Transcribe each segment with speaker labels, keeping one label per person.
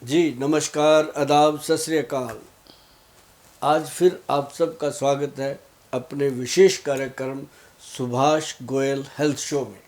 Speaker 1: जी नमस्कार, आदाब, सत श्री अकाल। आज फिर आप सबका स्वागत है अपने विशेष कार्यक्रम सुभाष गोयल हेल्थ शो में।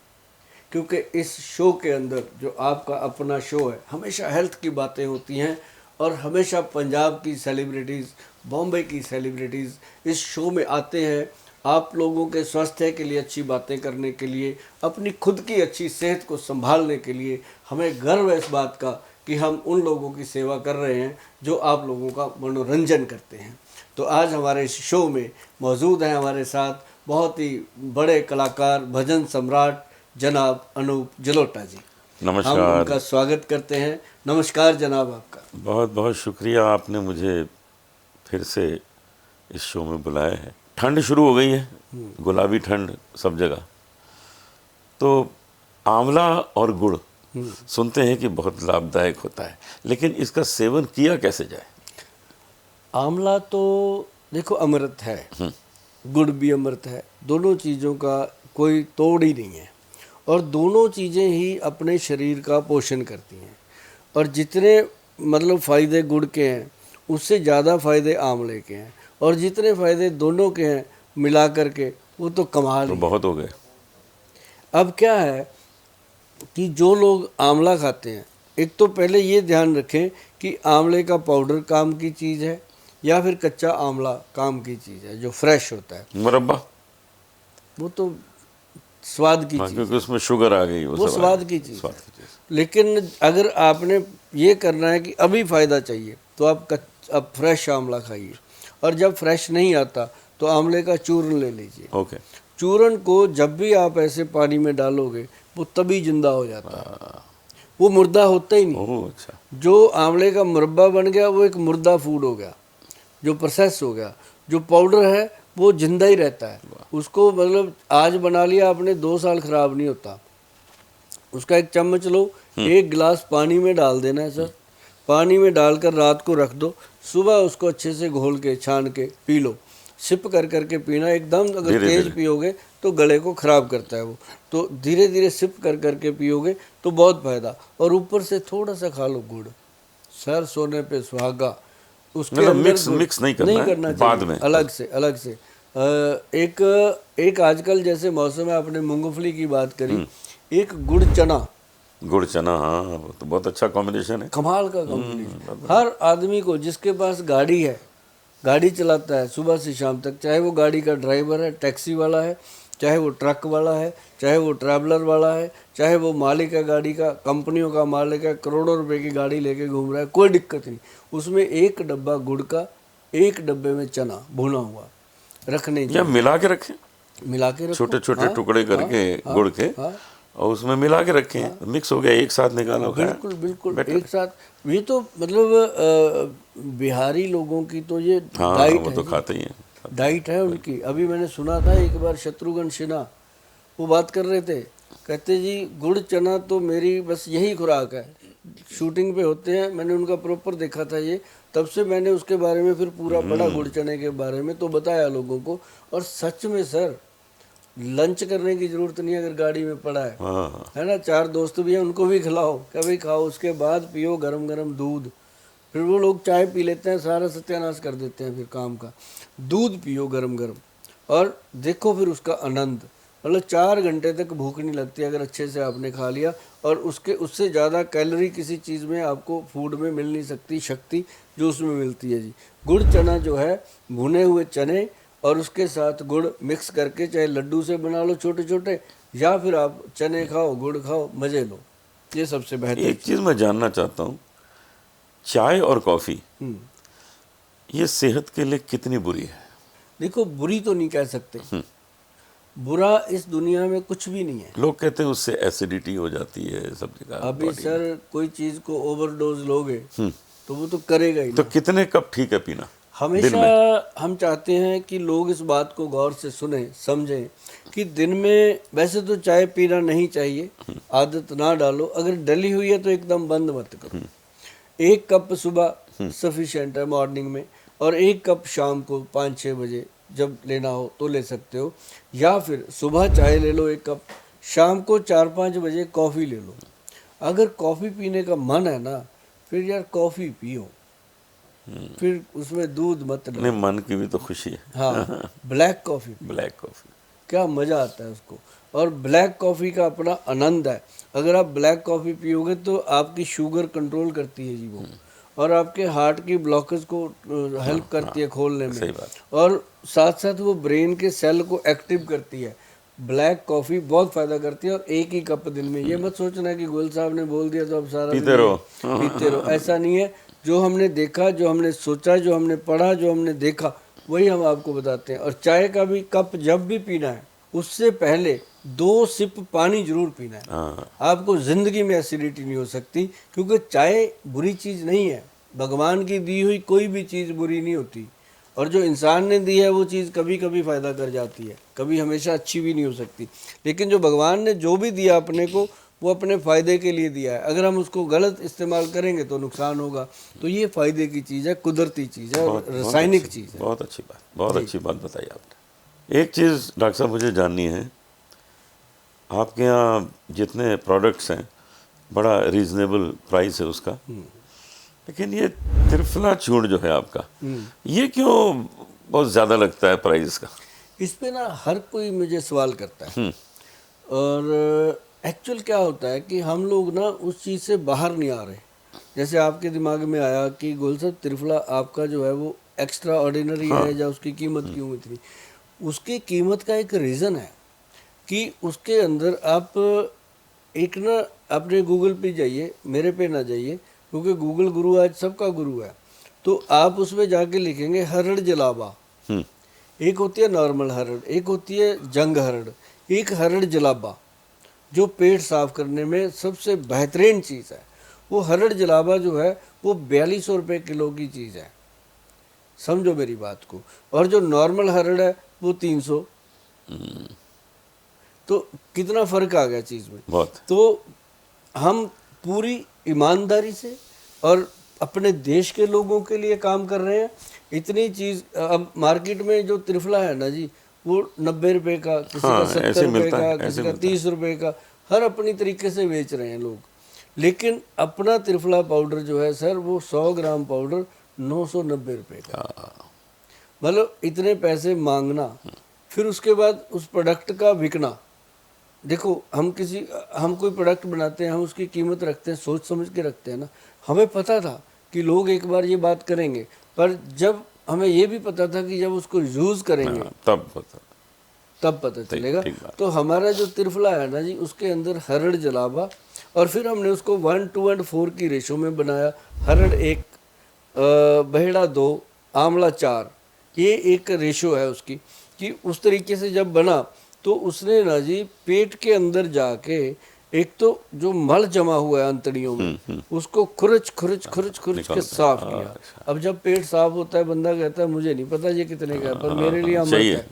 Speaker 1: क्योंकि इस शो के अंदर जो आपका अपना शो है, हमेशा हेल्थ की बातें होती हैं और हमेशा पंजाब की सेलिब्रिटीज़, बॉम्बे की सेलिब्रिटीज़ इस शो में आते हैं आप लोगों के स्वास्थ्य के लिए अच्छी बातें करने के लिए, अपनी खुद की अच्छी सेहत को संभालने के लिए। हमें गर्व है इस बात का कि हम उन लोगों की सेवा कर रहे हैं जो आप लोगों का मनोरंजन करते हैं। तो आज हमारे इस शो में मौजूद हैं हमारे साथ बहुत ही बड़े कलाकार, भजन सम्राट जनाब अनूप जलोटा जी। हम
Speaker 2: नमस्कार।
Speaker 1: उनका स्वागत करते हैं। नमस्कार जनाब, आपका
Speaker 2: बहुत बहुत शुक्रिया, आपने मुझे फिर से इस शो में बुलाया है। ठंड शुरू हो गई है, गुलाबी ठंड सब जगह। तो आंवला और गुड़ सुनते हैं कि बहुत लाभदायक होता है, लेकिन इसका सेवन किया कैसे जाए?
Speaker 1: आंवला तो देखो अमृत है, गुड़ भी अमृत है। दोनों चीज़ों का कोई तोड़ ही नहीं है और दोनों चीज़ें ही अपने शरीर का पोषण करती हैं। और जितने मतलब फ़ायदे गुड़ के हैं उससे ज़्यादा फ़ायदे आंवले के हैं, और जितने फ़ायदे दोनों के हैं मिला करके वो तो कमाल
Speaker 2: तो
Speaker 1: ही है।
Speaker 2: बहुत हो गए।
Speaker 1: अब क्या है कि जो लोग आंवला खाते हैं, एक तो पहले ये ध्यान रखें कि आंवले का पाउडर काम की चीज़ है या फिर कच्चा आंवला काम की चीज़ है जो फ्रेश होता है।
Speaker 2: मुरब्बा,
Speaker 1: वो तो स्वाद की
Speaker 2: हाँ,
Speaker 1: चीज़
Speaker 2: क्योंकि
Speaker 1: है,
Speaker 2: उसमें शुगर आ गई,
Speaker 1: वो
Speaker 2: सब आ
Speaker 1: स्वाद
Speaker 2: गया।
Speaker 1: की चीज़
Speaker 2: स्वाद
Speaker 1: है।
Speaker 2: की चीज़।
Speaker 1: लेकिन अगर आपने ये करना है कि अभी फ़ायदा चाहिए तो अब फ्रेश आंवला खाइए, और जब फ्रेश नहीं आता तो आंवले का चूर्ण ले लीजिए।
Speaker 2: ओके।
Speaker 1: चूर्ण को जब भी आप ऐसे पानी में डालोगे वो तभी जिंदा हो जाता है, वो मुर्दा होता ही नहीं।
Speaker 2: ओह अच्छा।
Speaker 1: जो आंवले का मुरब्बा बन गया वो एक मुर्दा फूड हो गया, जो प्रोसेस हो गया। जो पाउडर है वो जिंदा ही रहता है, उसको मतलब आज बना लिया आपने 2 साल खराब नहीं होता। उसका एक चम्मच लो, एक गिलास पानी में डाल देना है सर, पानी में डालकर रात को रख दो, सुबह उसको अच्छे से घोल के छान के पी लो। सिप कर करके पीना, एकदम अगर
Speaker 2: धीरे
Speaker 1: तेज
Speaker 2: धीरे।
Speaker 1: पियोगे तो गले को ख़राब करता है वो। तो धीरे धीरे सिप कर करके पियोगे तो बहुत फ़ायदा। और ऊपर से थोड़ा सा खा लो गुड़, सर सोने पे सुहागा। उसके
Speaker 2: मतलब
Speaker 1: अंदर
Speaker 2: मिक्स
Speaker 1: गुड़
Speaker 2: मिक्स नहीं
Speaker 1: नहीं
Speaker 2: करना
Speaker 1: करना
Speaker 2: है बाद
Speaker 1: चाहिए,
Speaker 2: में।
Speaker 1: अलग से एक एक आजकल जैसे मौसम है, आपने मूंगफली की बात करी, एक गुड़ चना,
Speaker 2: गुड़ चना, हाँ वो तो बहुत अच्छा कॉम्बिनेशन है।
Speaker 1: कमाल का कॉम्बिनेशन। हर आदमी को जिसके पास गाड़ी है, गाड़ी चलाता है सुबह से शाम तक, चाहे वो गाड़ी का ड्राइवर है, टैक्सी वाला है, चाहे वो ट्रक वाला है, चाहे वो ट्रैवलर वाला है, चाहे वो मालिक है गाड़ी का, कंपनियों का मालिक है, करोड़ों रुपए की गाड़ी लेके घूम रहा है, कोई दिक्कत नहीं। उसमें एक डब्बा गुड़ का, एक डब्बे में चना भुना हुआ रखने
Speaker 2: या
Speaker 1: चाहिए।
Speaker 2: मिला के रखें,
Speaker 1: मिला के रखो,
Speaker 2: छोटे छोटे
Speaker 1: हाँ
Speaker 2: टुकड़े
Speaker 1: हाँ
Speaker 2: करके
Speaker 1: हाँ
Speaker 2: गुड़ के,
Speaker 1: हाँ,
Speaker 2: और उसमें मिला के रखें, मिक्स हो गया, एक साथ निकाला खाया।
Speaker 1: बिल्कुल बिल्कुल
Speaker 2: बेटर।
Speaker 1: एक साथ। ये तो मतलब बिहारी लोगों की तो ये
Speaker 2: हाँ
Speaker 1: डाइट
Speaker 2: वो
Speaker 1: है
Speaker 2: तो
Speaker 1: जी,
Speaker 2: खाते ही हैं।
Speaker 1: डाइट है उनकी। अभी मैंने सुना था एक बार शत्रुघ्न सिन्हा वो बात कर रहे थे, कहते जी गुड़ चना तो मेरी बस यही खुराक है। शूटिंग पे होते हैं, मैंने उनका प्रॉपर देखा था ये, तब से मैंने उसके बारे में फिर पूरा पढ़ा गुड़ चने के बारे में, तो बताया लोगों को। और सच में सर, लंच करने की जरूरत नहीं अगर गाड़ी में पड़ा
Speaker 2: हाँ
Speaker 1: है ना, 4 दोस्त भी हैं उनको भी खिलाओ, क्या भाई खाओ, उसके बाद पियो गरम गरम दूध। फिर वो लोग चाय पी लेते हैं, सारा सत्यानाश कर देते हैं फिर काम का। दूध पियो गरम गरम और देखो फिर उसका आनंद, मतलब 4 घंटे तक भूख नहीं लगती अगर अच्छे से आपने खा लिया। और उसके उससे ज़्यादा कैलोरी किसी चीज़ में आपको फूड में मिल नहीं सकती, शक्ति जो उसमें मिलती है जी। गुड़ चना जो है, भुने हुए चने और उसके साथ गुड़ मिक्स करके, चाहे लड्डू से बना लो छोटे छोटे, या फिर आप चने खाओ गुड़ खाओ, मज़े लो, ये सबसे बेहतर
Speaker 2: एक चीज़ मैं जानना चाहता हूँ, चाय और कॉफ़ी
Speaker 1: हम्म।
Speaker 2: ये सेहत के लिए कितनी बुरी है?
Speaker 1: देखो बुरी तो नहीं कह सकते, बुरा इस दुनिया में कुछ भी नहीं है।
Speaker 2: लोग कहते हैं उससे एसिडिटी हो जाती है सब जगह
Speaker 1: अभी
Speaker 2: बॉडी में।
Speaker 1: सर कोई चीज़ को ओवरडोज लोगे तो वो तो करेगा ही
Speaker 2: तो
Speaker 1: ना।
Speaker 2: कितने कप ठीक है पीना दिन
Speaker 1: हमेशा
Speaker 2: में?
Speaker 1: हम चाहते हैं कि लोग इस बात को गौर से सुने समझें कि दिन में वैसे तो चाय पीना नहीं चाहिए, आदत ना डालो, अगर डली हुई है तो एकदम बंद मत करो। 1 कप सुबह सफिशिएंट है मॉर्निंग में, और 1 कप शाम को 5-6 बजे जब लेना हो तो ले सकते हो। या फिर सुबह चाय ले लो 1 कप, शाम को 4-5 बजे कॉफ़ी ले लो। अगर कॉफ़ी पीने का मन है ना, फिर यार कॉफ़ी पियो, फिर उसमें दूध मत डालो।
Speaker 2: नहीं, मन की भी तो खुशी है।
Speaker 1: हाँ, ब्लैक कॉफ़ी,
Speaker 2: ब्लैक कॉफ़ी,
Speaker 1: क्या मज़ा आता है उसको। और ब्लैक कॉफ़ी का अपना आनंद है। अगर आप ब्लैक कॉफ़ी पियोगे तो आपकी शुगर कंट्रोल करती है जी वो, और आपके हार्ट की ब्लॉकेज को हेल्प करती है खोलने में,
Speaker 2: सही बात।
Speaker 1: और साथ साथ वो ब्रेन के सेल को एक्टिव करती है। ब्लैक कॉफ़ी बहुत फ़ायदा करती है, और एक ही कप दिन में। ये मत सोचना कि गोयल साहब ने बोल दिया तो अब सारा दिन
Speaker 2: पीते रहो।
Speaker 1: पीते रहो, ऐसा नहीं है। जो हमने देखा, जो हमने सोचा, जो हमने पढ़ा, जो हमने देखा, वही हम आपको बताते हैं। और चाय का भी कप जब भी पीना है, उससे पहले 2 सिप पानी जरूर पीना है।
Speaker 2: हाँ,
Speaker 1: आपको ज़िंदगी में एसिडिटी नहीं हो सकती, क्योंकि चाय बुरी चीज़ नहीं है। भगवान की दी हुई कोई भी चीज़ बुरी नहीं होती, और जो इंसान ने दी है वो चीज़ कभी कभी फ़ायदा कर जाती है, कभी हमेशा अच्छी भी नहीं हो सकती। लेकिन जो भगवान ने जो भी दिया अपने को, वो अपने फ़ायदे के लिए दिया है। अगर हम उसको गलत इस्तेमाल करेंगे तो नुकसान होगा। तो ये फ़ायदे की चीज़ है, कुदरती चीज़ है, और रासायनिक चीज़ है।
Speaker 2: बहुत अच्छी बात, बहुत अच्छी बात बताई आपने। एक चीज़ डॉक्टर साहब मुझे जाननी है, आपके यहाँ जितने प्रोडक्ट्स हैं बड़ा रीजनेबल प्राइस है उसका, लेकिन ये त्रिफला चूर्ण जो है आपका, ये क्यों बहुत ज़्यादा लगता है प्राइस का?
Speaker 1: इस पे ना हर कोई मुझे सवाल करता है, और एक्चुअल क्या होता है कि हम लोग ना उस चीज़ से बाहर नहीं आ रहे। जैसे आपके दिमाग में आया कि गोल साहब त्रिफला आपका जो है वो एक्स्ट्रा ऑर्डिनरी है, या उसकी कीमत क्यों इतनी। उसकी कीमत का एक रीज़न है कि उसके अंदर आप एक ना, अपने गूगल पे जाइए, मेरे पे ना जाइए, क्योंकि गूगल गुरु आज सबका गुरु है। तो आप उसमें जाके लिखेंगे हरड़ जलाबा। एक होती है नॉर्मल हरड़, एक होती है जंग हरड़, एक हरड़ जलाबा जो पेट साफ करने में सबसे बेहतरीन चीज़ है। वो हरड़ जलाबा जो है वो 4200 रुपये किलो की चीज़ है, समझो मेरी बात को। और जो नॉर्मल हरड़ है वो 300। तो कितना फ़र्क आ गया चीज़ में।
Speaker 2: बहुत।
Speaker 1: तो हम पूरी ईमानदारी से और अपने देश के लोगों के लिए काम कर रहे हैं। इतनी चीज़ अब मार्केट में जो त्रिफला है ना जी, वो 90 रुपये का, किसी
Speaker 2: हाँ,
Speaker 1: का 70
Speaker 2: ऐसे
Speaker 1: रुपये
Speaker 2: मिलता
Speaker 1: का,
Speaker 2: है,
Speaker 1: किसी
Speaker 2: ऐसे
Speaker 1: का
Speaker 2: मिलता है।
Speaker 1: 30 रुपये का, हर अपनी तरीके से बेच रहे हैं लोग। लेकिन अपना त्रिफला पाउडर जो है सर, वो 100 ग्राम पाउडर 990 रुपये का। मतलब इतने पैसे मांगना, फिर उसके बाद उस प्रोडक्ट का बिकना। देखो, हम कोई प्रोडक्ट बनाते हैं, हम उसकी कीमत रखते हैं, सोच समझ के रखते हैं ना। हमें पता था कि लोग एक बार ये बात करेंगे, पर जब हमें ये भी पता था कि जब उसको यूज़ करेंगे तब पता चलेगा। तो हमारा जो त्रिफला है ना जी, उसके अंदर हरड़ जलाबा, और फिर हमने उसको 1:4 की रेशो में बनाया। हरड़ 1, बहेड़ा 2, आंवला 4, ये एक रेशो है उसकी। कि उस तरीके से जब बना तो उसने ना जी पेट के अंदर जाके, एक तो जो मल जमा हुआ है अंतड़ियों में, उसको खुरच के साफ किया। अब जब पेट साफ होता है, बंदा कहता है मुझे नहीं पता ये कितने का है, पर मेरे लिए अमृत है।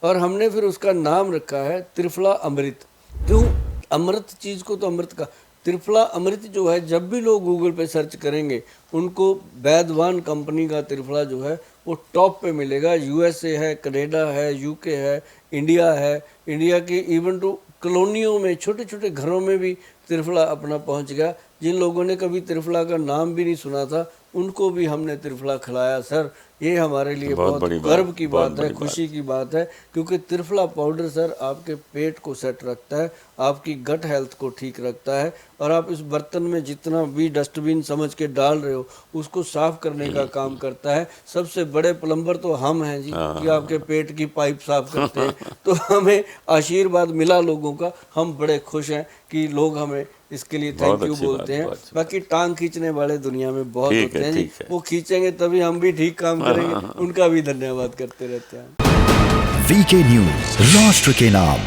Speaker 1: और हमने फिर उसका नाम रखा है त्रिफला अमृत। क्यों? अमृत चीज़ को तो अमृत का, त्रिफला अमृत जो है, जब भी लोग गूगल पे सर्च करेंगे उनको वैद्यवान कंपनी का त्रिफला जो है वो टॉप पे मिलेगा। यूएसए है, कनाडा है, यूके है, इंडिया है। इंडिया की इवन टू कॉलोनियों में, छोटे छोटे घरों में भी त्रिफला अपना पहुंच गया। जिन लोगों ने कभी त्रिफला का नाम भी नहीं सुना था, उनको भी हमने त्रिफला खिलाया। सर, ये हमारे लिए बहुत गर्व की बात है, खुशी की बात है, क्योंकि त्रिफला पाउडर सर आपके पेट को सेट रखता है, आपकी गट हेल्थ को ठीक रखता है, और आप इस बर्तन में जितना भी डस्टबिन समझ के डाल रहे हो उसको साफ करने का काम करता है। सबसे बड़े प्लम्बर तो हम हैं जी, कि आपके पेट की पाइप साफ करते हैं। तो हमें आशीर्वाद मिला लोगों का, हम बड़े खुश हैं कि लोग हमें इसके लिए थैंक यू बोलते हैं। बाकी टांग खींचने वाले दुनिया में बहुत होते हैं जी, वो खींचेंगे तभी हम भी ठीक काम करेंगे, उनका भी धन्यवाद करते रहते हैं।
Speaker 3: वीके न्यूज, राष्ट्र के नाम।